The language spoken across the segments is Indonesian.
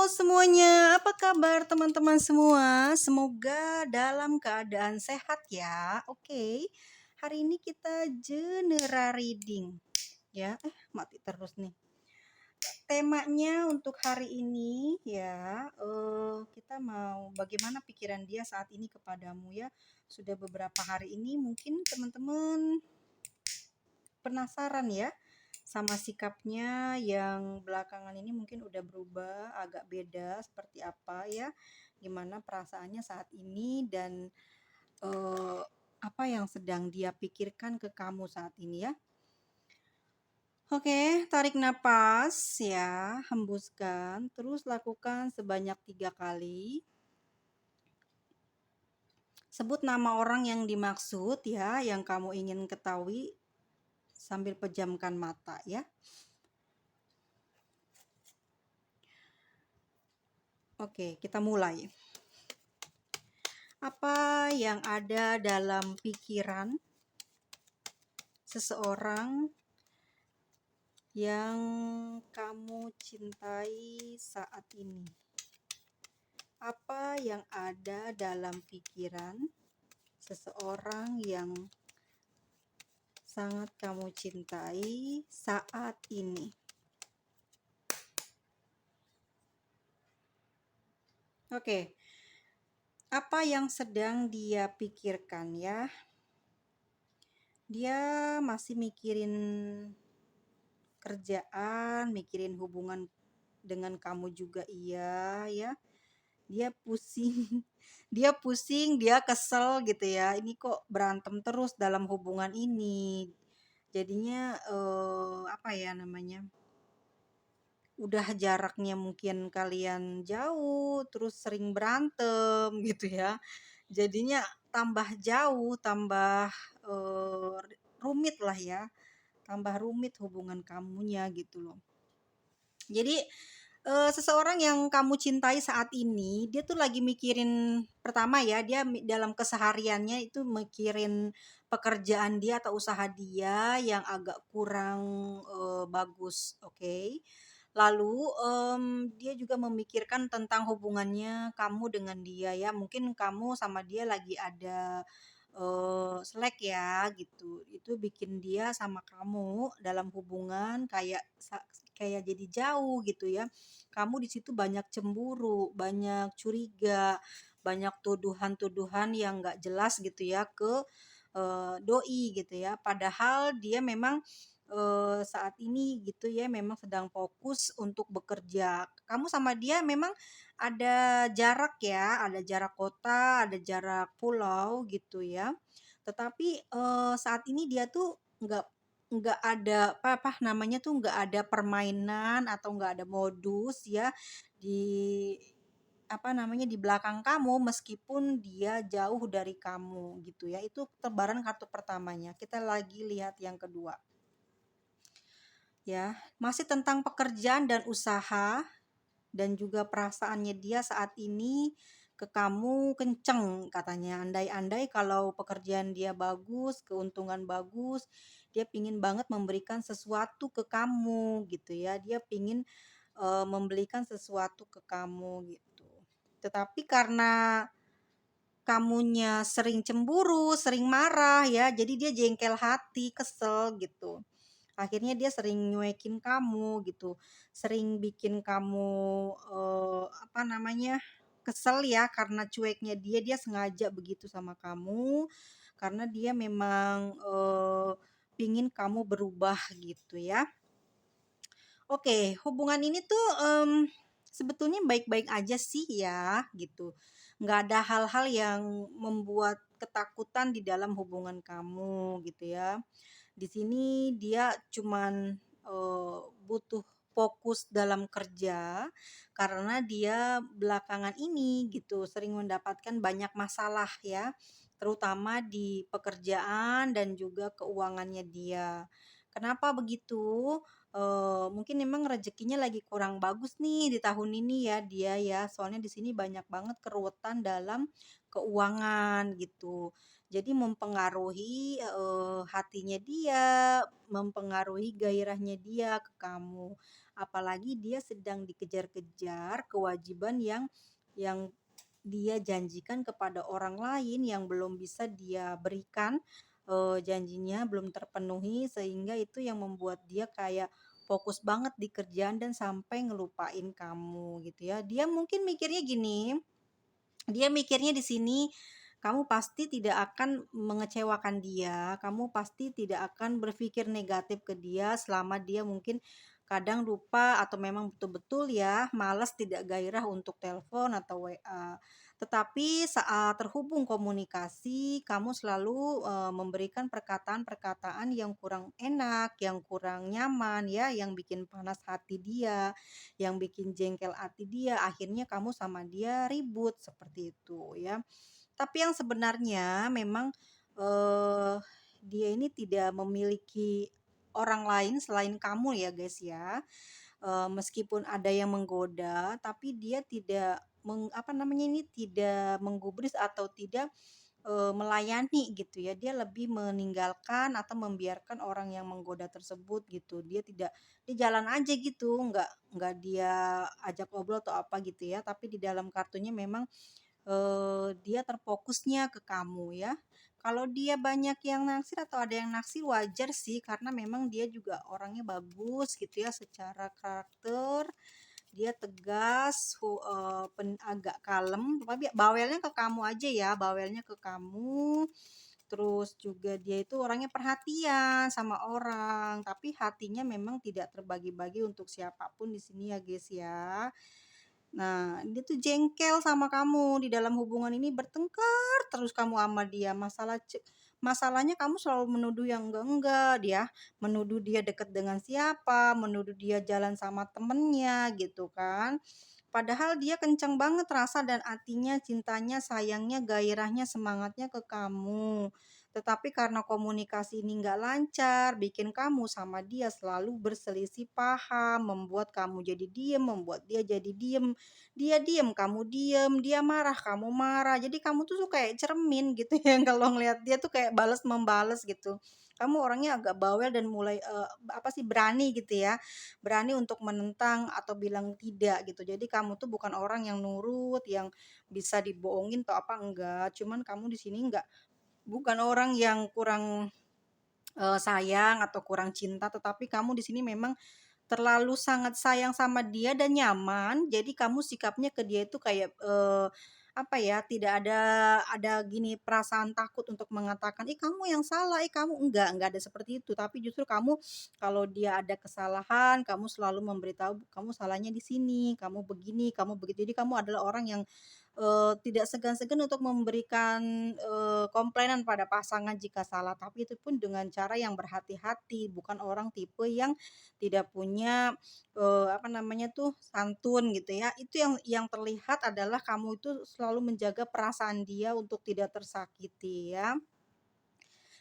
semuanya, apa kabar teman-teman semua? Semoga dalam keadaan sehat ya. Oke, hari ini kita general reading ya. Mati terus nih. Temanya untuk hari ini ya, kita mau bagaimana pikiran dia saat ini kepadamu ya. Sudah beberapa hari ini mungkin teman-teman penasaran ya sama sikapnya yang belakangan ini mungkin udah berubah, agak beda seperti apa ya, gimana perasaannya saat ini dan apa yang sedang dia pikirkan ke kamu saat ini ya. Oke, tarik napas ya, hembuskan, terus lakukan sebanyak 3 kali. Sebut nama orang yang dimaksud ya, yang kamu ingin ketahui sambil pejamkan mata ya. Oke, kita mulai. Apa yang ada dalam pikiran seseorang yang kamu cintai saat ini? Apa yang ada dalam pikiran seseorang yang sangat kamu cintai saat ini? Oke. Apa yang sedang dia pikirkan ya? Dia masih mikirin kerjaan, mikirin hubungan dengan kamu juga iya ya. Dia pusing, dia kesel gitu ya. Ini kok berantem terus dalam hubungan ini. Jadinya apa ya namanya? Udah jaraknya mungkin kalian jauh, terus sering berantem gitu ya. Jadinya tambah jauh, tambah rumit lah ya. Tambah rumit hubungan kamunya gitu loh. Jadi seseorang yang kamu cintai saat ini, dia tuh lagi mikirin pertama ya, dia dalam kesehariannya itu mikirin pekerjaan dia atau usaha dia yang agak kurang bagus, oke. Lalu dia juga memikirkan tentang hubungannya kamu dengan dia ya. Mungkin kamu sama dia lagi ada slack ya gitu. Itu bikin dia sama kamu dalam hubungan kayak jadi jauh gitu ya. Kamu di situ banyak cemburu, banyak curiga, banyak tuduhan-tuduhan yang nggak jelas gitu ya ke doi gitu ya. Padahal dia memang saat ini gitu ya memang sedang fokus untuk bekerja. Kamu sama dia memang ada jarak ya, ada jarak kota, ada jarak pulau gitu ya. Tetapi saat ini dia tuh nggak ada apa namanya tuh nggak ada permainan atau nggak ada modus ya di apa namanya di belakang kamu meskipun dia jauh dari kamu gitu ya. Itu tebaran kartu pertamanya. Kita lagi lihat yang kedua. Ya, masih tentang pekerjaan dan usaha dan juga perasaannya dia saat ini ke kamu kenceng katanya. Andai-andai kalau pekerjaan dia bagus, keuntungan bagus, dia pingin banget memberikan sesuatu ke kamu gitu ya. Dia pingin membelikan sesuatu ke kamu gitu. Tetapi karena kamunya sering cemburu, sering marah ya, jadi dia jengkel hati, kesel gitu. Akhirnya dia sering nyuekin kamu gitu, sering bikin kamu apa namanya, kesel ya karena cueknya dia sengaja begitu sama kamu, karena dia memang pingin kamu berubah gitu ya. Oke, hubungan ini tuh sebetulnya baik-baik aja sih ya gitu. Nggak ada hal-hal yang membuat ketakutan di dalam hubungan kamu gitu ya. Di sini dia cuman butuh fokus dalam kerja karena dia belakangan ini gitu sering mendapatkan banyak masalah ya, terutama di pekerjaan dan juga keuangannya dia. Kenapa begitu? Mungkin memang rezekinya lagi kurang bagus nih di tahun ini ya dia ya, soalnya di sini banyak banget keruwetan dalam keuangan gitu. Jadi mempengaruhi, hatinya dia, mempengaruhi gairahnya dia ke kamu. apalagi dia sedang dikejar-kejar kewajiban yang dia janjikan kepada orang lain yang belum bisa dia berikan, janjinya belum terpenuhi sehingga itu yang membuat dia kayak fokus banget di kerjaan dan sampai ngelupain kamu gitu ya. Dia mungkin mikirnya gini, dia mikirnya di sini, kamu pasti tidak akan mengecewakan dia, kamu pasti tidak akan berpikir negatif ke dia selama dia mungkin kadang lupa atau memang betul-betul ya malas tidak gairah untuk telepon atau WA. Tetapi saat terhubung komunikasi, kamu selalu memberikan perkataan-perkataan yang kurang enak, yang kurang nyaman ya, yang bikin panas hati dia, yang bikin jengkel hati dia, akhirnya kamu sama dia ribut seperti itu ya. Tapi yang sebenarnya memang dia ini tidak memiliki orang lain selain kamu ya guys ya. Meskipun ada yang menggoda, tapi dia tidak apa namanya ini, tidak menggubris atau tidak melayani gitu ya, dia lebih meninggalkan atau membiarkan orang yang menggoda tersebut gitu. Dia jalan aja gitu, nggak dia ajak ngobrol atau apa gitu ya, tapi di dalam kartunya memang, dia terfokusnya ke kamu ya. Kalau dia banyak yang naksir atau ada yang naksir wajar sih, karena memang dia juga orangnya bagus gitu ya secara karakter, dia tegas, agak kalem, tapi bawelnya ke kamu aja ya, bawelnya ke kamu. Terus juga dia itu orangnya perhatian sama orang, tapi hatinya memang tidak terbagi-bagi untuk siapapun di sini ya guys ya. Nah, dia tuh jengkel sama kamu, di dalam hubungan ini bertengkar terus kamu sama dia, masalahnya kamu selalu menuduh yang enggak-enggak, dia menuduh dia dekat dengan siapa, menuduh dia jalan sama temennya gitu kan. Padahal dia kenceng banget rasa dan hatinya, cintanya, sayangnya, gairahnya, semangatnya ke kamu. Tetapi karena komunikasi ini nggak lancar, bikin kamu sama dia selalu berselisih paham, membuat kamu jadi diem, membuat dia jadi diem. Dia diem, kamu diem, dia marah, kamu marah. Jadi kamu tuh kayak cermin gitu ya, kalau ngelihat dia tuh kayak balas membales gitu. Kamu orangnya agak bawel dan mulai apa sih, berani gitu ya, berani untuk menentang atau bilang tidak gitu. Jadi kamu tuh bukan orang yang nurut, yang bisa dibohongin atau apa, enggak. Cuman kamu di sini enggak, bukan orang yang kurang sayang atau kurang cinta, tetapi kamu di sini memang terlalu sangat sayang sama dia dan nyaman, jadi kamu sikapnya ke dia itu kayak, apa ya, tidak ada gini perasaan takut untuk mengatakan, "Ih kamu yang salah, ih kamu," enggak ada seperti itu. Tapi justru kamu kalau dia ada kesalahan, kamu selalu memberitahu, "Kamu salahnya di sini, kamu begini, kamu begitu." Jadi kamu adalah orang yang tidak segan-segan untuk memberikan, komplainan pada pasangan jika salah, tapi itu pun dengan cara yang berhati-hati, bukan orang tipe yang tidak punya, apa namanya tuh, santun gitu ya. Itu yang terlihat adalah kamu itu selalu menjaga perasaan dia untuk tidak tersakiti ya.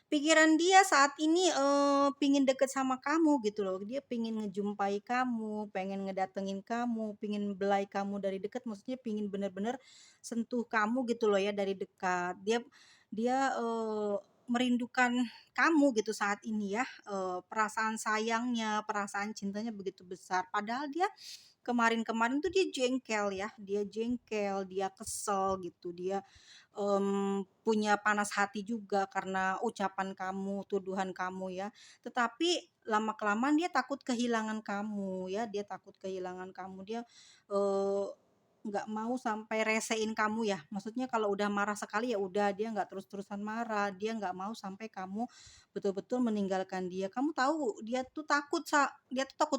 Pikiran dia saat ini, pingin deket sama kamu gitu loh, dia pingin ngejumpai kamu, pengen ngedatengin kamu, pingin belai kamu dari dekat, maksudnya pingin bener-bener sentuh kamu gitu loh ya dari dekat. Dia merindukan kamu gitu saat ini ya, perasaan sayangnya, perasaan cintanya begitu besar. Padahal dia kemarin-kemarin tuh dia jengkel, dia kesel gitu, dia punya panas hati juga karena ucapan kamu, tuduhan kamu ya. Tetapi lama-kelamaan dia takut kehilangan kamu ya, dia takut kehilangan kamu, dia, eee, nggak mau sampai resein kamu ya. Maksudnya kalau udah marah sekali ya udah, dia nggak terus-terusan marah, dia nggak mau sampai kamu betul-betul meninggalkan dia. Kamu tahu dia tuh takut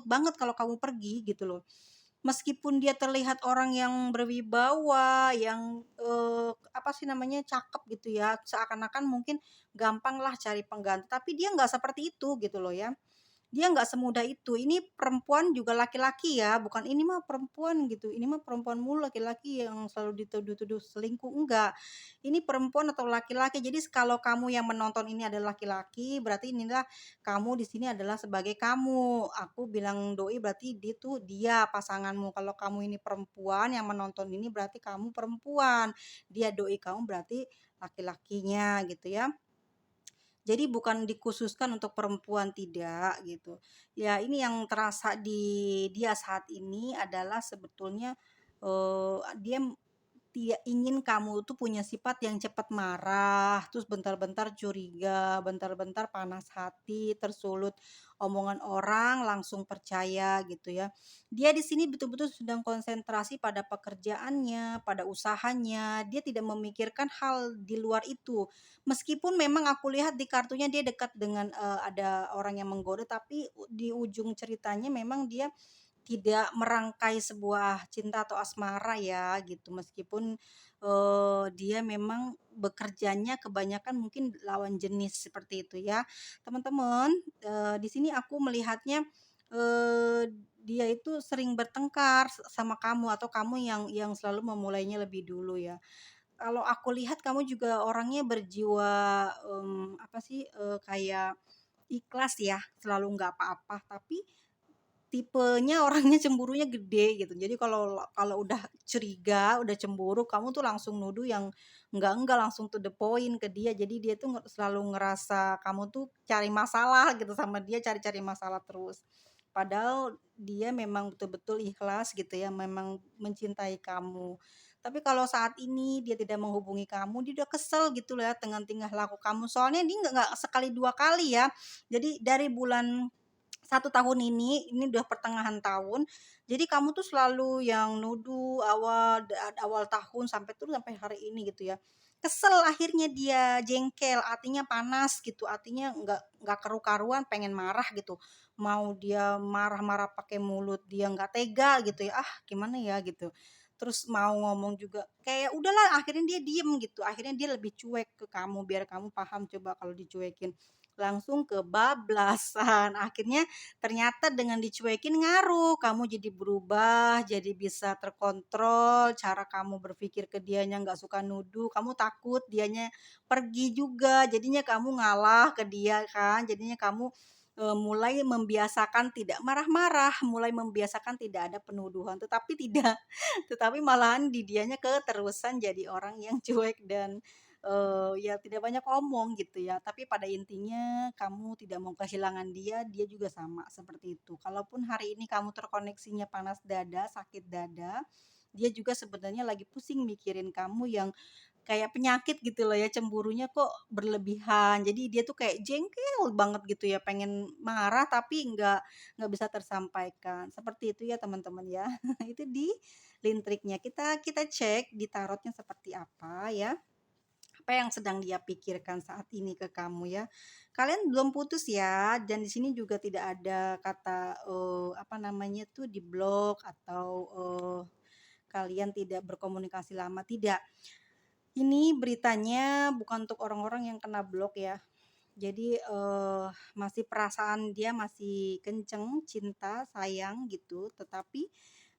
banget kalau kamu pergi gitu loh. Meskipun dia terlihat orang yang berwibawa, yang, apa sih namanya, cakep gitu ya, seakan-akan mungkin gampang lah cari pengganti, tapi dia nggak seperti itu gitu loh ya. Dia nggak semudah itu. Ini perempuan juga laki-laki ya, bukan ini mah perempuan gitu, ini mah perempuan mulu laki-laki yang selalu dituduh-tuduh selingkuh, enggak. Ini perempuan atau laki-laki. Jadi kalau kamu yang menonton ini adalah laki-laki, berarti inilah kamu di sini adalah sebagai kamu. Aku bilang doi berarti dia pasanganmu. Kalau kamu ini perempuan yang menonton ini berarti kamu perempuan. Dia doi kamu berarti laki-lakinya gitu ya. Jadi bukan dikhususkan untuk perempuan, tidak gitu. Ya ini yang terasa di dia saat ini adalah sebetulnya, dia tidak ingin kamu tuh punya sifat yang cepat marah, terus bentar-bentar curiga, bentar-bentar panas hati, tersulut omongan orang, langsung percaya gitu ya. Dia di sini betul-betul sedang konsentrasi pada pekerjaannya, pada usahanya, dia tidak memikirkan hal di luar itu. Meskipun memang aku lihat di kartunya dia dekat dengan, ada orang yang menggoda, tapi di ujung ceritanya memang dia tidak merangkai sebuah cinta atau asmara ya gitu, meskipun, dia memang bekerjanya kebanyakan mungkin lawan jenis seperti itu ya. Teman-teman, di sini aku melihatnya, dia itu sering bertengkar sama kamu atau kamu yang selalu memulainya lebih dulu ya. Kalau aku lihat kamu juga orangnya berjiwa, apa sih, kayak ikhlas ya, selalu nggak apa-apa, tapi tipenya orangnya cemburunya gede gitu. Jadi kalau udah curiga, udah cemburu, kamu tuh langsung nuduh yang enggak, langsung to the point ke dia. Jadi dia tuh selalu ngerasa kamu tuh cari masalah gitu sama dia, cari-cari masalah terus. Padahal dia memang betul-betul ikhlas gitu ya, memang mencintai kamu. Tapi kalau saat ini dia tidak menghubungi kamu, dia udah kesel gitu loh ya dengan tingkah laku kamu. Soalnya dia nggak sekali 2 kali ya. Jadi dari bulan 1 tahun ini udah pertengahan tahun, jadi kamu tuh selalu yang nuduh awal tahun sampai hari ini gitu ya. Kesel akhirnya dia, jengkel, hatinya panas gitu, hatinya nggak karu-karuan pengen marah gitu. Mau dia marah-marah pakai mulut dia nggak tega gitu ya, ah gimana ya gitu. Terus mau ngomong juga kayak udahlah akhirnya dia diem gitu, akhirnya dia lebih cuek ke kamu biar kamu paham coba kalau dicuekin. Langsung kebablasan, akhirnya ternyata dengan dicuekin ngaruh, kamu jadi berubah, jadi bisa terkontrol, cara kamu berpikir ke dianya nggak suka nuduh, kamu takut dianya pergi juga, jadinya kamu ngalah ke dia kan, jadinya kamu, mulai membiasakan tidak marah-marah, mulai membiasakan tidak ada penuduhan, tetapi tidak, tetapi malahan di dianya keterusan jadi orang yang cuek dan ya tidak banyak omong gitu ya, tapi pada intinya kamu tidak mau kehilangan dia, dia juga sama seperti itu. Kalaupun hari ini kamu terkoneksinya panas dada, sakit dada, dia juga sebenarnya lagi pusing mikirin kamu yang kayak penyakit gitu loh ya, cemburunya kok berlebihan. Jadi dia tuh kayak jengkel banget gitu ya, pengen marah tapi nggak bisa tersampaikan. Seperti itu ya teman-teman ya. Itu di lintriknya. Kita kita cek di tarotnya seperti apa ya. Apa yang sedang dia pikirkan saat ini ke kamu ya. Kalian belum putus ya, dan di sini juga tidak ada kata, apa namanya tuh, di-blok atau, kalian tidak berkomunikasi lama, tidak. Ini beritanya bukan untuk orang-orang yang kena blok ya. Jadi, masih perasaan dia masih kenceng, cinta, sayang gitu, tetapi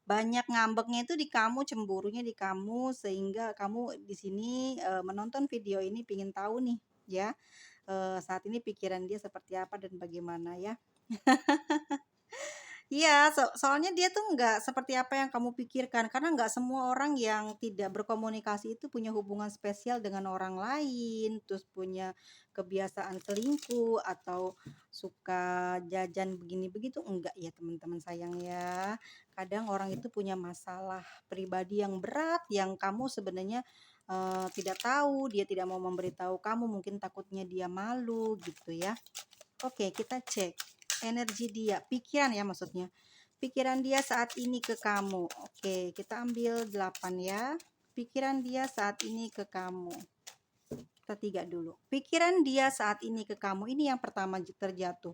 banyak ngambeknya itu di kamu, cemburunya di kamu, sehingga kamu di sini, menonton video ini pengen tahu nih ya, saat ini pikiran dia seperti apa dan bagaimana ya. Iya, soalnya dia tuh nggak seperti apa yang kamu pikirkan, karena nggak semua orang yang tidak berkomunikasi itu punya hubungan spesial dengan orang lain, terus punya kebiasaan selingkuh atau suka jajan begini begitu, enggak ya teman-teman sayang ya. Kadang orang itu punya masalah pribadi yang berat yang kamu sebenarnya tidak tahu, dia tidak mau memberitahu kamu, mungkin takutnya dia malu gitu ya. Oke, kita cek energi dia, pikiran ya maksudnya. Pikiran dia saat ini ke kamu. Oke, kita ambil 8 ya. Pikiran dia saat ini ke kamu. Kita 3 dulu. Pikiran dia saat ini ke kamu. Ini yang pertama terjatuh.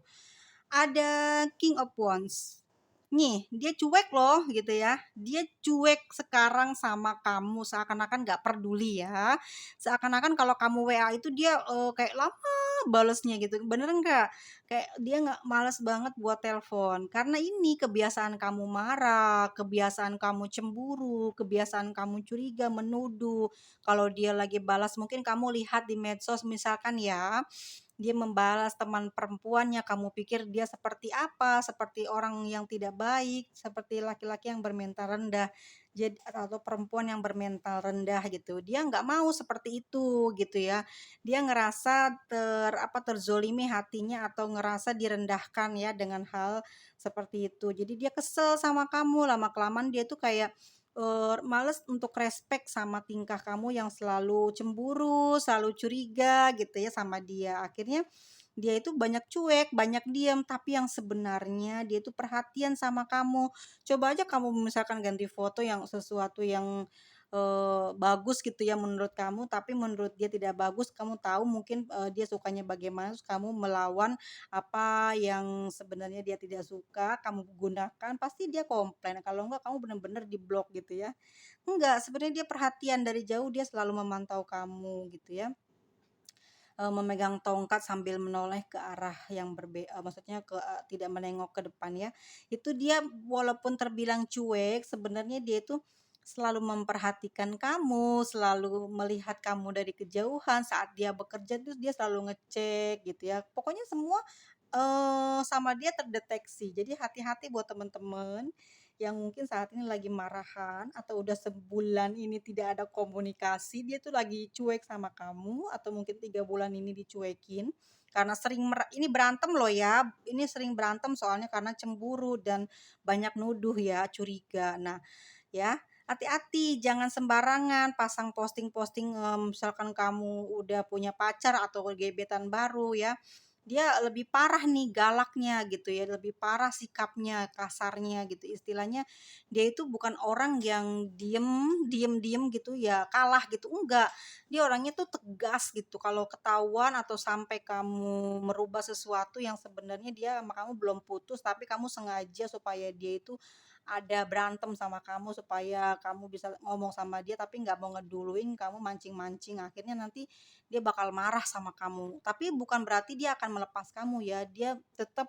Ada King of Wands. Nih, dia cuek loh gitu ya. Dia cuek sekarang sama kamu seakan-akan nggak peduli ya. Seakan-akan kalau kamu WA itu dia kayak lama balesnya gitu. Bener nggak? Kayak dia nggak males banget buat telepon. Karena ini kebiasaan kamu marah, kebiasaan kamu cemburu, kebiasaan kamu curiga, menuduh. Kalau dia lagi balas mungkin kamu lihat di medsos misalkan ya, dia membalas teman perempuannya, kamu pikir dia seperti apa, seperti orang yang tidak baik, seperti laki-laki yang bermental rendah. jadi atau perempuan yang bermental rendah gitu. Dia nggak mau seperti itu gitu ya. Dia ngerasa terzolimi hatinya atau ngerasa direndahkan ya dengan hal seperti itu. Jadi dia kesel sama kamu, lama-kelamaan dia tuh kayak males untuk respect sama tingkah kamu yang selalu cemburu, selalu curiga gitu ya sama dia. Akhirnya dia itu banyak cuek, banyak diam, tapi yang sebenarnya dia itu perhatian sama kamu. Coba aja kamu misalkan ganti foto yang sesuatu yang bagus gitu ya menurut kamu, tapi menurut dia tidak bagus, kamu tahu mungkin dia sukanya bagaimana, terus kamu melawan apa yang sebenarnya dia tidak suka, kamu gunakan, pasti dia komplain. Kalau enggak kamu benar-benar di blok gitu ya. Enggak, sebenarnya dia perhatian dari jauh, dia selalu memantau kamu gitu ya. Memegang tongkat sambil menoleh ke arah yang maksudnya tidak menengok ke depan ya. Itu dia walaupun terbilang cuek, sebenarnya dia itu selalu memperhatikan kamu, selalu melihat kamu dari kejauhan, saat dia bekerja tuh dia selalu ngecek gitu ya. Pokoknya semua, sama dia terdeteksi. Jadi hati-hati buat teman-teman yang mungkin saat ini lagi marahan atau udah sebulan ini tidak ada komunikasi, dia tuh lagi cuek sama kamu atau mungkin 3 bulan ini dicuekin karena ini berantem loh ya, ini sering berantem soalnya karena cemburu dan banyak nuduh ya, curiga. Nah, ya, hati-hati jangan sembarangan pasang posting-posting, misalkan kamu udah punya pacar atau gebetan baru ya, dia lebih parah nih galaknya gitu ya, lebih parah sikapnya, kasarnya gitu. Istilahnya dia itu bukan orang yang diem gitu ya, kalah gitu, enggak. Dia orangnya tuh tegas gitu, kalau ketahuan atau sampai kamu merubah sesuatu yang sebenarnya dia sama kamu belum putus, tapi kamu sengaja supaya dia itu ada berantem sama kamu, supaya kamu bisa ngomong sama dia tapi nggak mau ngeduluin, kamu mancing-mancing, akhirnya nanti dia bakal marah sama kamu. Tapi bukan berarti dia akan melepas kamu ya, dia tetap,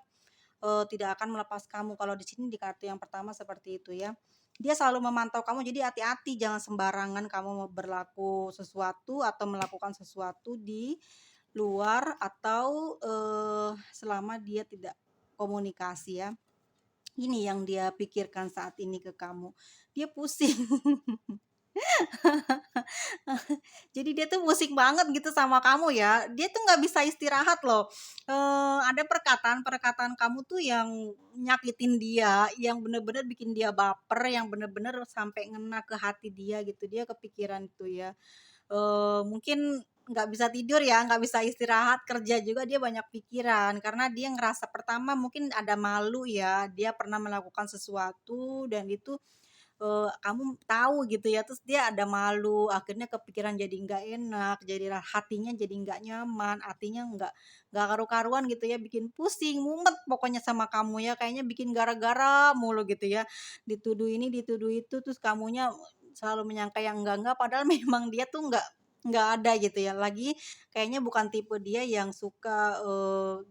tidak akan melepas kamu. Kalau di sini di kartu yang pertama seperti itu ya. Dia selalu memantau kamu, jadi hati-hati jangan sembarangan kamu mau berlaku sesuatu atau melakukan sesuatu di luar atau, selama dia tidak komunikasi ya. Ini yang dia pikirkan saat ini ke kamu. Dia pusing. Jadi dia tuh pusing banget gitu sama kamu ya. Dia tuh nggak bisa istirahat loh. Ada perkataan-perkataan kamu tuh yang nyakitin dia, yang bener-bener bikin dia baper, yang bener-bener sampai ngena ke hati dia gitu. Dia kepikiran itu ya. Mungkin nggak bisa tidur ya, nggak bisa istirahat, kerja juga dia banyak pikiran karena dia ngerasa pertama mungkin ada malu ya, dia pernah melakukan sesuatu dan itu kamu tahu gitu ya, terus dia ada malu, akhirnya kepikiran jadi nggak enak, jadi hatinya jadi nggak nyaman, hatinya nggak karu-karuan gitu ya, bikin pusing, mumet pokoknya sama kamu ya, kayaknya bikin gara-gara mulu gitu ya. Dituduh ini, dituduh itu, terus kamunya selalu menyangka yang enggak, padahal memang dia tuh nggak ada gitu ya. Lagi kayaknya bukan tipe dia yang suka,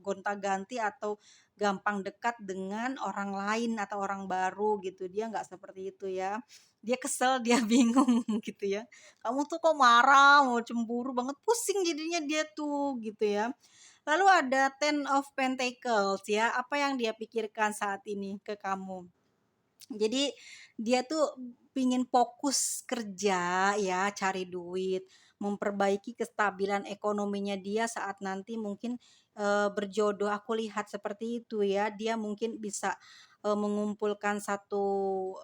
gonta-ganti atau gampang dekat dengan orang lain atau orang baru gitu, dia nggak seperti itu ya. Dia kesel, dia bingung gitu ya. Kamu tuh kok marah, mau cemburu banget, pusing jadinya dia tuh gitu ya. Lalu ada Ten of Pentacles ya, apa yang dia pikirkan saat ini ke kamu? Jadi dia tuh pingin fokus kerja ya, cari duit, memperbaiki kestabilan ekonominya dia saat nanti mungkin, berjodoh. Aku lihat seperti itu ya, dia mungkin bisa, mengumpulkan satu,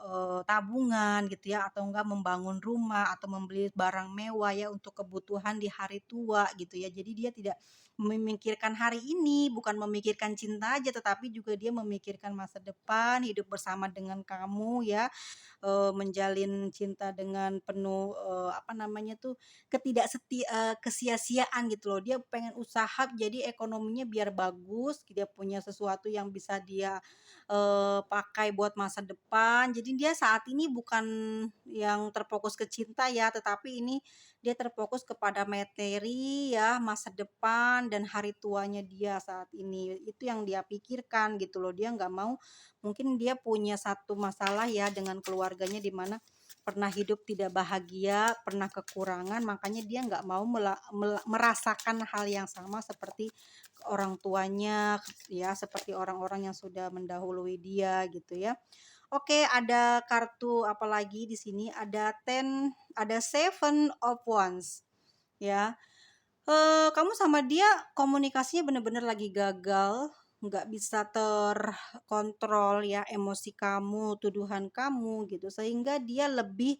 tabungan gitu ya, atau enggak membangun rumah atau membeli barang mewah ya untuk kebutuhan di hari tua gitu ya. Jadi dia tidak memikirkan hari ini, bukan memikirkan cinta aja, tetapi juga dia memikirkan masa depan, hidup bersama dengan kamu ya, menjalin cinta dengan penuh, apa namanya tuh, kesia-siaan gitu loh. Dia pengen usaha jadi ekonominya biar bagus, dia punya sesuatu yang bisa dia, pakai buat masa depan. Jadi dia saat ini bukan yang terfokus ke cinta ya, tetapi ini dia terfokus kepada materi ya, masa depan dan hari tuanya dia saat ini. Itu yang dia pikirkan gitu loh. Dia nggak mau mungkin dia punya satu masalah ya dengan keluarganya di mana pernah hidup tidak bahagia, pernah kekurangan, makanya dia nggak mau merasakan hal yang sama seperti orang tuanya ya, seperti orang-orang yang sudah mendahului dia gitu ya. Oke, ada kartu apalagi di sini, ada Seven of Wands, ya. Kamu sama dia komunikasinya bener-bener lagi gagal, nggak bisa terkontrol ya emosi kamu, tuduhan kamu gitu, sehingga dia lebih,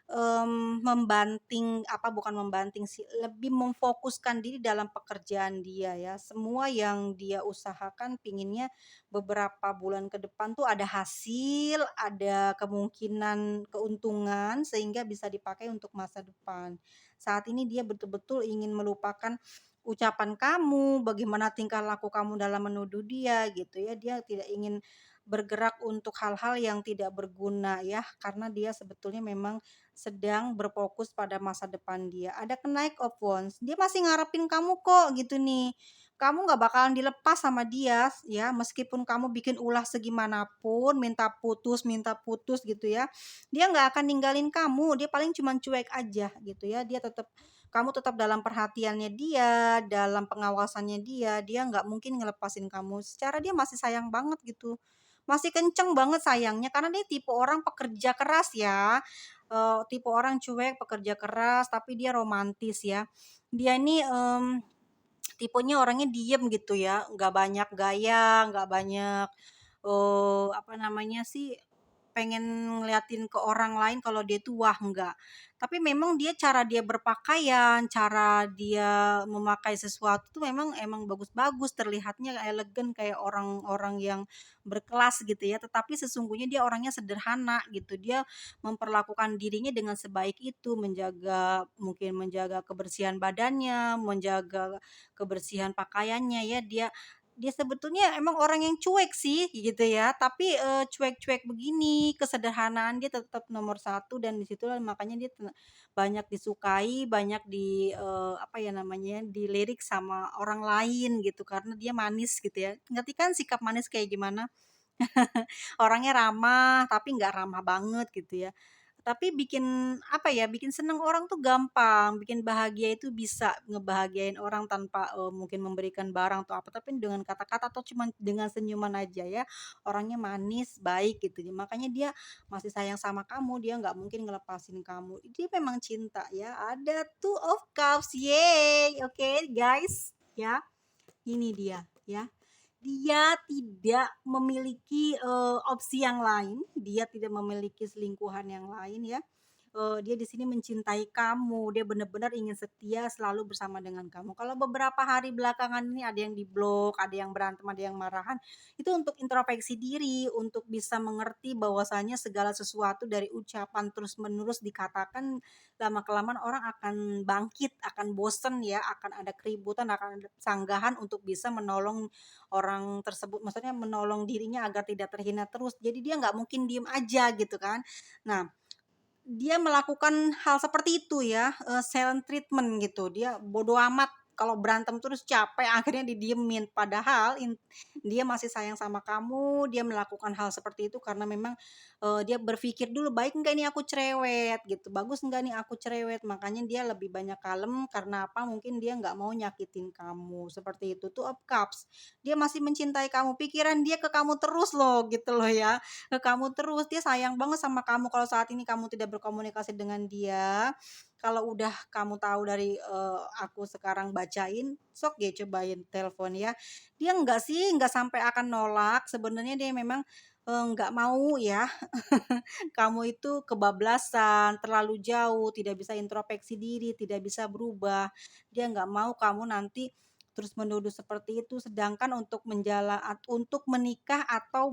bukan membanting sih, lebih memfokuskan diri dalam pekerjaan dia ya. Semua yang dia usahakan pinginnya beberapa bulan ke depan tuh ada hasil, ada kemungkinan keuntungan sehingga bisa dipakai untuk masa depan. Saat ini dia betul-betul ingin melupakan ucapan kamu, bagaimana tingkah laku kamu dalam menuduh dia gitu ya. Dia tidak ingin bergerak untuk hal-hal yang tidak berguna ya, karena dia sebetulnya memang sedang berfokus pada masa depan dia. Ada Knight of Wands, dia masih ngarepin kamu kok gitu nih. Kamu nggak bakalan dilepas sama dia ya, meskipun kamu bikin ulah segimanapun, minta putus gitu ya. Dia nggak akan ninggalin kamu, dia paling cuman cuek aja gitu ya. Kamu tetap dalam perhatiannya dia, dalam pengawasannya dia nggak mungkin ngelepasin kamu. Secara dia masih sayang banget gitu. Masih kenceng banget sayangnya karena dia tipe orang pekerja keras ya. Tipe orang cuek, pekerja keras, tapi dia romantis ya. Dia ini tipenya orangnya diem gitu ya, nggak banyak gaya, nggak banyak apa namanya sih, pengen ngeliatin ke orang lain kalau dia tuh wah, enggak. Tapi memang dia berpakaian, cara dia memakai sesuatu tuh emang bagus-bagus, terlihatnya elegan kayak orang-orang yang berkelas gitu ya, tetapi sesungguhnya dia orangnya sederhana gitu. Dia memperlakukan dirinya dengan sebaik itu, menjaga kebersihan badannya, menjaga kebersihan pakaiannya ya, dia dia sebetulnya emang orang yang cuek sih gitu ya, tapi, cuek-cuek begini, kesederhanaan dia tetap nomor satu dan disitulah makanya dia banyak disukai, banyak apa ya namanya, dilirik sama orang lain gitu karena dia manis gitu ya. Ngerti kan sikap manis kayak gimana? Orangnya ramah, tapi nggak ramah banget gitu ya. Tapi apa ya, bikin seneng orang tuh gampang, bikin bahagia itu bisa ngebahagiain orang tanpa, mungkin memberikan barang atau apa, tapi dengan kata-kata atau cuman dengan senyuman aja ya. Orangnya manis, baik gitu, makanya dia masih sayang sama kamu, dia nggak mungkin ngelepasin kamu. Dia memang cinta ya. Ada Two of Cups, yeay, oke guys, ya. Ini dia, ya. Dia tidak memiliki, opsi yang lain, dia tidak memiliki selingkuhan yang lain ya. Dia di sini mencintai kamu, dia benar-benar ingin setia selalu bersama dengan kamu. Kalau beberapa hari belakangan ini ada yang diblok, ada yang berantem, ada yang marahan, itu untuk introspeksi diri, untuk bisa mengerti bahwasanya segala sesuatu dari ucapan terus-menerus dikatakan, lama-kelamaan orang akan bangkit, akan bosen ya, akan ada keributan, akan ada sanggahan untuk bisa menolong orang tersebut, maksudnya menolong dirinya agar tidak terhina terus. Jadi dia nggak mungkin diem aja gitu kan. Nah, dia melakukan hal seperti itu ya, silent treatment gitu. Dia bodo amat kalau berantem terus capek akhirnya didiemin. Padahal dia masih sayang sama kamu, dia melakukan hal seperti itu karena memang, dia berpikir dulu, "Baik nggak nih aku cerewet?" Gitu, "Bagus nggak nih aku cerewet?" Makanya dia lebih banyak kalem karena apa, mungkin dia nggak mau nyakitin kamu, seperti itu. Two of Cups, dia masih mencintai kamu, pikiran dia ke kamu terus loh, gitu loh ya. Ke kamu terus, dia sayang banget sama kamu. Kalau saat ini kamu tidak berkomunikasi dengan dia, kalau udah kamu tahu dari, aku sekarang bacain, sok ya cobain telepon ya. Dia enggak sih, enggak sampai akan nolak, sebenarnya dia memang, enggak mau ya, kamu itu kebablasan, terlalu jauh, tidak bisa introspeksi diri, tidak bisa berubah. Dia nggak mau kamu nanti terus menuduh seperti itu, sedangkan untuk menikah atau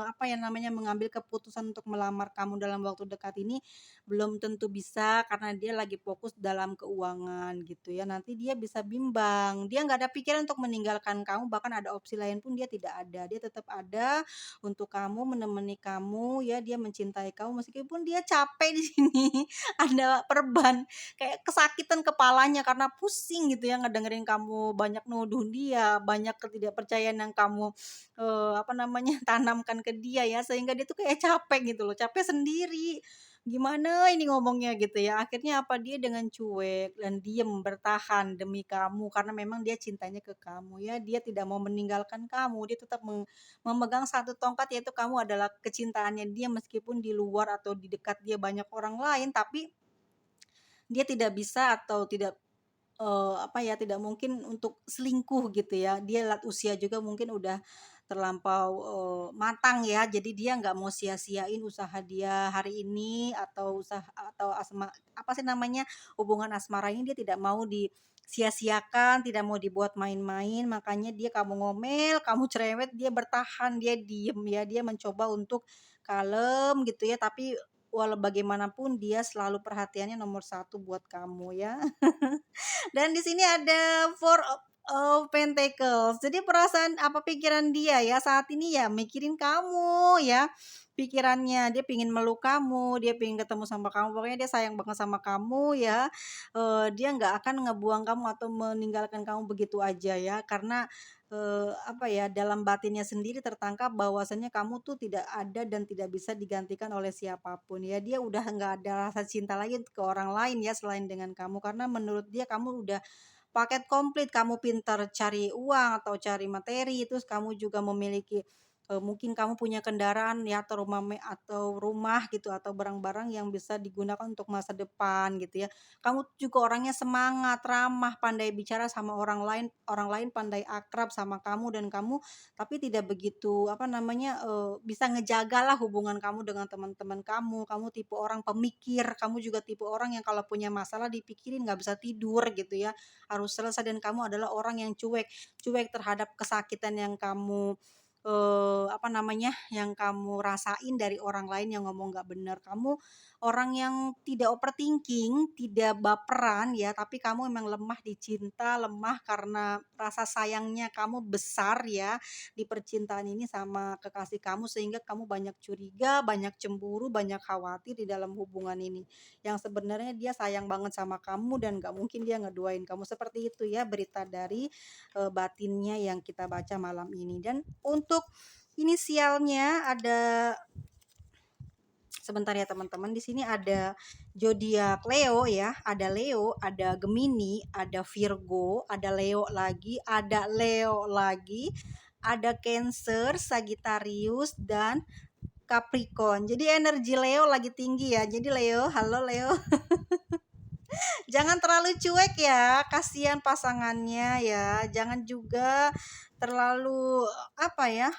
apa ya namanya, mengambil keputusan untuk melamar kamu dalam waktu dekat ini, belum tentu bisa karena dia lagi fokus dalam keuangan gitu ya. Nanti dia bisa bimbang, dia nggak ada pikiran untuk meninggalkan kamu, bahkan ada opsi lain pun dia tidak ada. Dia tetap ada untuk kamu, menemani kamu ya, dia mencintai kamu meskipun dia capek di sini, ada perban, kayak kesakitan kepalanya karena pusing gitu ya ngedengerin kamu banyak nuduh dia, banyak ketidakpercayaan yang kamu, apa namanya, tanamkan ke dia ya, sehingga dia tuh kayak capek gitu loh, capek sendiri. Gimana ini ngomongnya gitu ya. Akhirnya apa, dia dengan cuek dan diem bertahan demi kamu karena memang dia cintanya ke kamu ya. Dia tidak mau meninggalkan kamu, dia tetap memegang satu tongkat yaitu kamu adalah kecintaannya dia meskipun di luar atau di dekat dia banyak orang lain, tapi dia tidak bisa atau tidak apa ya, tidak mungkin untuk selingkuh gitu ya. Dia lihat usia juga mungkin udah terlampau, matang ya, jadi dia nggak mau sia-siain usaha dia hari ini atau atau apa sih namanya, hubungan asmara ini dia tidak mau disia-siakan, tidak mau dibuat main-main, makanya dia kamu ngomel, kamu cerewet, dia bertahan, dia diem ya, dia mencoba untuk kalem gitu ya, tapi walau bagaimanapun dia selalu perhatiannya nomor satu buat kamu ya. Dan di sini ada Four of Pentacles. Jadi perasaan apa pikiran dia ya saat ini ya mikirin kamu ya. Pikirannya dia pingin meluk kamu, dia pingin ketemu sama kamu. Pokoknya dia sayang banget sama kamu ya. Dia nggak akan ngebuang kamu atau meninggalkan kamu begitu aja ya. Karena apa ya, dalam batinnya sendiri tertangkap bahwasannya kamu tuh tidak ada dan tidak bisa digantikan oleh siapapun ya. Dia udah nggak ada rasa cinta lagi ke orang lain ya selain dengan kamu, karena menurut dia kamu udah paket komplit, kamu pintar cari uang atau cari materi, terus kamu juga memiliki mungkin kamu punya kendaraan ya atau rumah gitu atau barang-barang yang bisa digunakan untuk masa depan gitu ya. Kamu juga orangnya semangat, ramah, pandai bicara sama orang lain pandai akrab sama kamu dan kamu tapi tidak begitu apa namanya, bisa ngejagalah hubungan kamu dengan teman-teman kamu. Kamu tipe orang pemikir, kamu juga tipe orang yang kalau punya masalah dipikirin nggak bisa tidur gitu ya, harus selesai dan kamu adalah orang yang cuek, cuek terhadap kesakitan yang kamu apa namanya, yang kamu rasain dari orang lain yang ngomong nggak bener. Kamu orang yang tidak overthinking, tidak baperan ya, tapi kamu memang lemah di cinta, lemah karena rasa sayangnya kamu besar ya di percintaan ini sama kekasih kamu sehingga kamu banyak curiga, banyak cemburu, banyak khawatir di dalam hubungan ini. Yang sebenarnya dia sayang banget sama kamu dan nggak mungkin dia ngeduain kamu. Seperti itu ya berita dari batinnya yang kita baca malam ini. Dan untuk inisialnya ada, sebentar ya teman-teman, di sini ada zodiak Leo ya, ada Leo, ada Gemini, ada Virgo, ada Leo lagi, ada Leo lagi, ada Cancer, Sagittarius dan Capricorn. Jadi energi Leo lagi tinggi ya. Jadi Leo, halo Leo. Jangan terlalu cuek ya, kasihan pasangannya ya. Jangan juga terlalu apa ya,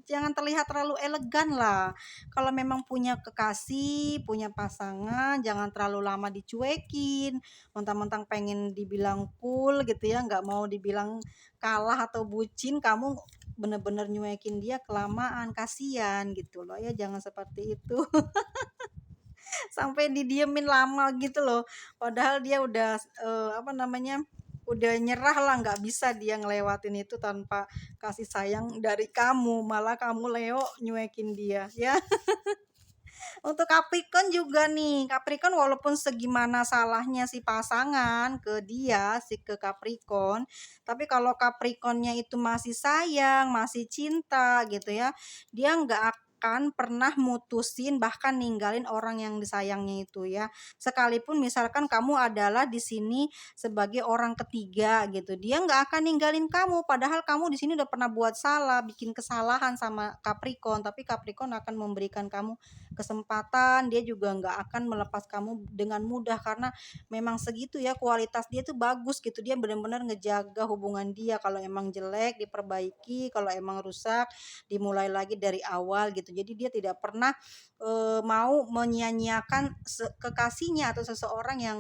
jangan terlihat terlalu elegan lah. Kalau memang punya kekasih, punya pasangan, jangan terlalu lama dicuekin. Mentang-mentang pengen dibilang cool gitu ya, nggak mau dibilang kalah atau bucin, kamu bener-bener nyuekin dia kelamaan, kasihan gitu loh ya. Jangan seperti itu. Sampai didiemin lama gitu loh. Padahal dia udah apa namanya, udah nyerah lah, nggak bisa dia ngelewatin itu tanpa kasih sayang dari kamu, malah kamu Leo nyuekin dia ya. Untuk Capricorn juga nih, Capricorn walaupun segimana salahnya si pasangan ke dia, si ke Capricorn, tapi kalau Capricornnya itu masih sayang, masih cinta gitu ya, dia nggak akan pernah mutusin bahkan ninggalin orang yang disayangnya itu ya. Sekalipun misalkan kamu adalah di sini sebagai orang ketiga gitu, dia nggak akan ninggalin kamu. Padahal kamu di sini udah pernah buat salah, bikin kesalahan sama Capricorn, tapi Capricorn akan memberikan kamu kesempatan, dia juga nggak akan melepas kamu dengan mudah karena memang segitu ya, kualitas dia tuh bagus gitu, dia benar-benar ngejaga hubungan dia, kalau emang jelek diperbaiki, kalau emang rusak dimulai lagi dari awal gitu. Jadi dia tidak pernah mau menyia-nyiakan kekasihnya atau seseorang yang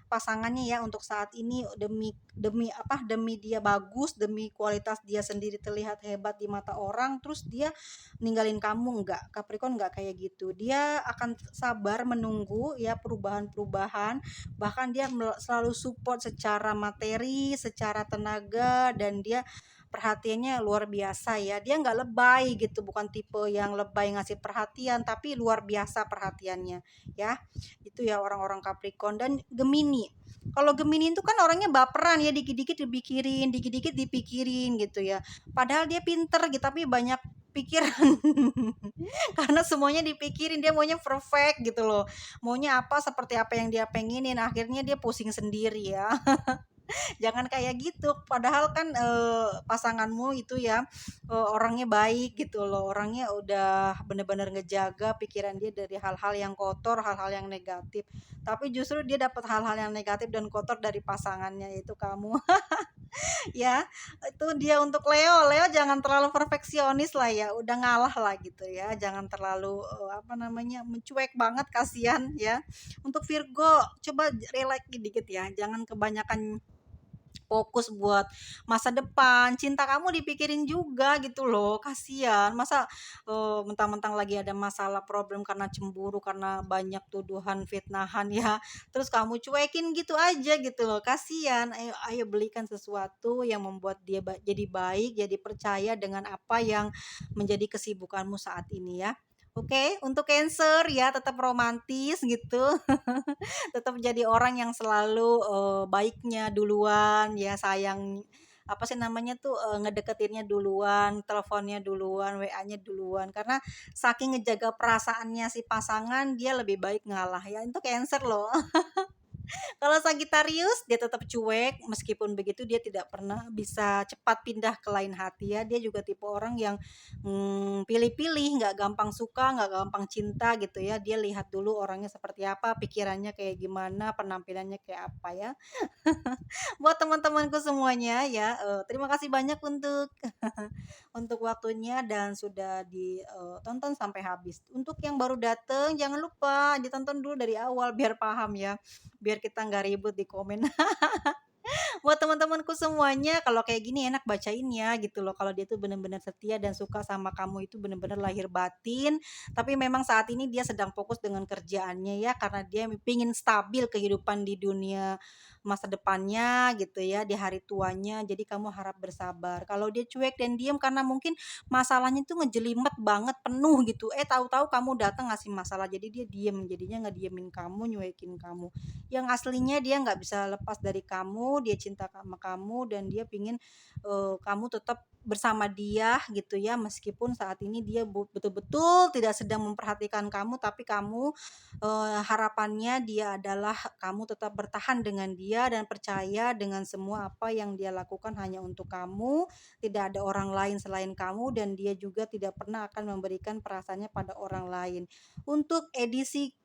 pasangannya ya untuk saat ini, demi demi apa, demi dia bagus, demi kualitas dia sendiri terlihat hebat di mata orang, terus dia ninggalin kamu. Enggak, Capricorn enggak kayak gitu. Dia akan sabar menunggu ya perubahan-perubahan, bahkan dia selalu support secara materi, secara tenaga, dan dia perhatiannya luar biasa ya. Dia nggak lebay gitu, bukan tipe yang lebay ngasih perhatian, tapi luar biasa perhatiannya ya. Itu ya orang-orang Capricorn. Dan Gemini. Kalau Gemini itu kan orangnya baperan ya, dikit-dikit dipikirin, dikit-dikit dipikirin gitu ya. Padahal dia pinter gitu, tapi banyak kepikiran. Karena semuanya dipikirin, dia maunya perfect gitu loh. Maunya apa, seperti apa yang dia pengenin, akhirnya dia pusing sendiri ya. Jangan kayak gitu, padahal kan, pasanganmu itu ya, orangnya baik gitu loh, orangnya udah bener-bener ngejaga pikiran dia dari hal-hal yang kotor, hal-hal yang negatif. Tapi justru dia dapat hal-hal yang negatif dan kotor dari pasangannya, yaitu kamu. Ya, itu dia untuk Leo. Leo jangan terlalu perfeksionis lah ya, udah ngalah lah gitu ya. Jangan terlalu apa namanya, mencuek banget, kasihan ya. Untuk Virgo, coba relax dikit ya, jangan kebanyakan fokus buat masa depan, cinta kamu dipikirin juga gitu loh, kasihan. Masa mentang-mentang lagi ada masalah problem karena cemburu, karena banyak tuduhan, fitnahan ya, terus kamu cuekin gitu aja gitu loh, kasihan. Ayo ayo belikan sesuatu yang membuat dia jadi baik, jadi percaya dengan apa yang menjadi kesibukanmu saat ini ya. Oke, untuk Cancer ya tetap romantis gitu. Tetap jadi orang yang selalu, baiknya duluan, ya sayang apa sih namanya tuh, ngedeketinnya duluan, teleponnya duluan, WA-nya duluan, karena saking ngejaga perasaannya si pasangan, dia lebih baik ngalah ya, itu Cancer loh. Kalau Sagittarius dia tetap cuek, meskipun begitu dia tidak pernah bisa cepat pindah ke lain hati ya. Dia juga tipe orang yang pilih-pilih, nggak gampang suka, nggak gampang cinta gitu ya. Dia lihat dulu orangnya seperti apa, pikirannya kayak gimana, penampilannya kayak apa ya. Buat teman-temanku semuanya ya, terima kasih banyak untuk untuk waktunya dan sudah ditonton sampai habis. Untuk yang baru datang jangan lupa ditonton dulu dari awal biar paham ya, biar kita nggak ribut di komen. Buat teman-temanku semuanya, kalau kayak gini enak bacain ya gitu loh. Kalau dia tuh bener-bener setia dan suka sama kamu itu bener-bener lahir batin. Tapi memang saat ini dia sedang fokus dengan kerjaannya ya, karena dia pingin stabil kehidupan di dunia masa depannya gitu ya, di hari tuanya. Jadi kamu harap bersabar. Kalau dia cuek dan diem karena mungkin masalahnya tuh ngejelimet banget, penuh gitu. Tahu-tahu kamu datang ngasih masalah, jadi dia diem. Jadinya ngediemin kamu, nyuekin kamu. Yang aslinya dia nggak bisa lepas dari kamu, dia cinta sama kamu dan dia pingin kamu tetap bersama dia gitu ya, meskipun saat ini dia betul-betul tidak sedang memperhatikan kamu, tapi kamu harapannya dia adalah kamu tetap bertahan dengan dia dan percaya dengan semua apa yang dia lakukan hanya untuk kamu, tidak ada orang lain selain kamu dan dia juga tidak pernah akan memberikan perasaannya pada orang lain. Untuk edisi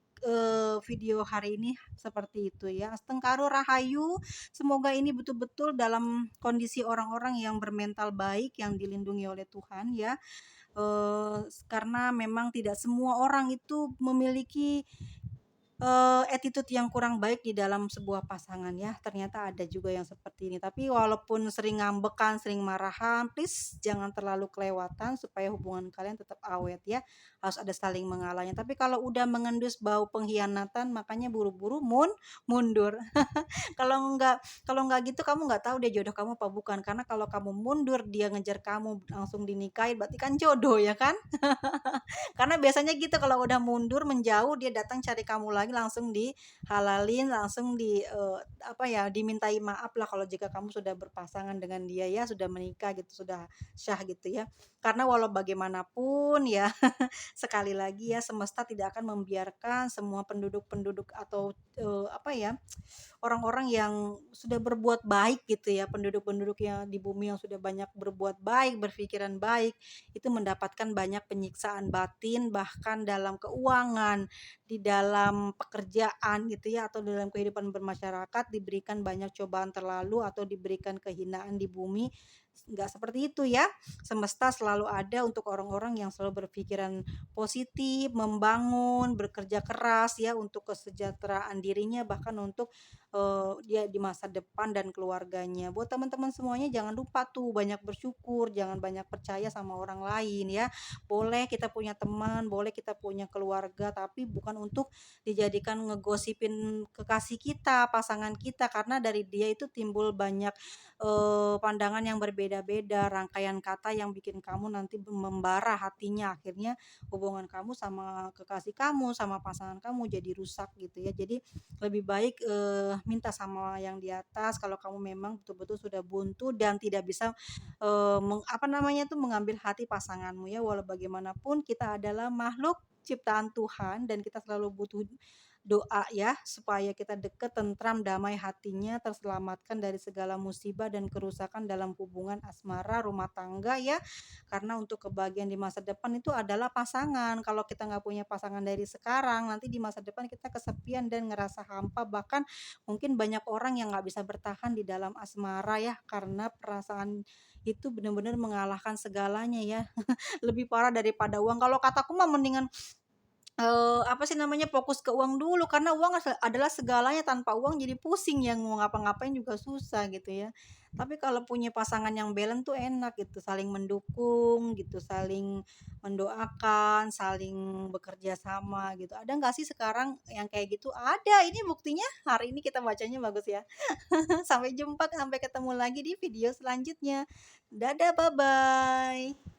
video hari ini seperti itu ya. Tengkaru Rahayu, semoga ini betul-betul dalam kondisi orang-orang yang bermental baik, yang dilindungi oleh Tuhan ya. Karena memang tidak semua orang itu memiliki attitude yang kurang baik di dalam sebuah pasangan ya, ternyata ada juga yang seperti ini. Tapi walaupun sering ngambekan, sering marahan, please jangan terlalu kelewatan supaya hubungan kalian tetap awet ya. Harus ada saling mengalahnya. Tapi kalau udah mengendus bau pengkhianatan, makanya buru-buru mundur. Kalau nggak gitu kamu nggak tahu dia jodoh kamu apa bukan. Karena kalau kamu mundur, dia ngejar kamu langsung dinikahin, berarti kan jodoh ya kan? Karena biasanya gitu kalau udah mundur, menjauh, dia datang cari kamu lagi langsung dihalalin, langsung apa ya, dimintai maaf lah kalau jika kamu sudah berpasangan dengan dia ya, sudah menikah gitu, sudah syah gitu ya. Karena walau bagaimanapun ya, sekali lagi ya, semesta tidak akan membiarkan semua penduduk-penduduk atau apa ya, orang-orang yang sudah berbuat baik gitu ya, penduduk-penduduk yang di bumi yang sudah banyak berbuat baik, berpikiran baik, itu mendapatkan banyak penyiksaan batin, bahkan dalam keuangan, di dalam pekerjaan gitu ya, atau dalam kehidupan bermasyarakat diberikan banyak cobaan terlalu atau diberikan kehinaan di bumi. Nggak seperti itu ya. Semesta selalu ada untuk orang-orang yang selalu berpikiran positif, membangun, bekerja keras ya untuk kesejahteraan dirinya, bahkan untuk dia di masa depan dan keluarganya. Buat teman-teman semuanya jangan lupa tuh banyak bersyukur, jangan banyak percaya sama orang lain ya. Boleh kita punya teman, boleh kita punya keluarga, tapi bukan untuk dijadikan ngegosipin kekasih kita, pasangan kita, karena dari dia itu timbul banyak pandangan yang berbeda berbeda-beda, rangkaian kata yang bikin kamu nanti membara hatinya, akhirnya hubungan kamu sama kekasih kamu, sama pasangan kamu jadi rusak gitu ya. Jadi lebih baik, minta sama yang di atas kalau kamu memang betul-betul sudah buntu dan tidak bisa, apa namanya tuh, mengambil hati pasanganmu ya. Walau bagaimanapun kita adalah makhluk ciptaan Tuhan dan kita selalu butuh doa ya, supaya kita dekat, tentram, damai hatinya, terselamatkan dari segala musibah dan kerusakan dalam hubungan asmara rumah tangga ya. Karena untuk kebahagiaan di masa depan itu adalah pasangan. Kalau kita nggak punya pasangan dari sekarang, nanti di masa depan kita kesepian dan ngerasa hampa. Bahkan mungkin banyak orang yang nggak bisa bertahan di dalam asmara ya, karena perasaan itu benar-benar mengalahkan segalanya ya. Lebih parah daripada uang. Kalau kataku mah mendingan apa sih namanya, fokus ke uang dulu, karena uang adalah segalanya, tanpa uang jadi pusing ya, mau ngapa-ngapain juga susah gitu ya. Tapi kalau punya pasangan yang balance tuh enak gitu, saling mendukung gitu, saling mendoakan, saling bekerja sama gitu. Ada nggak sih sekarang yang kayak gitu? Ada, ini buktinya hari ini kita bacanya bagus ya. Sampai jumpa, sampai ketemu lagi di video selanjutnya. Dadah, bye-bye.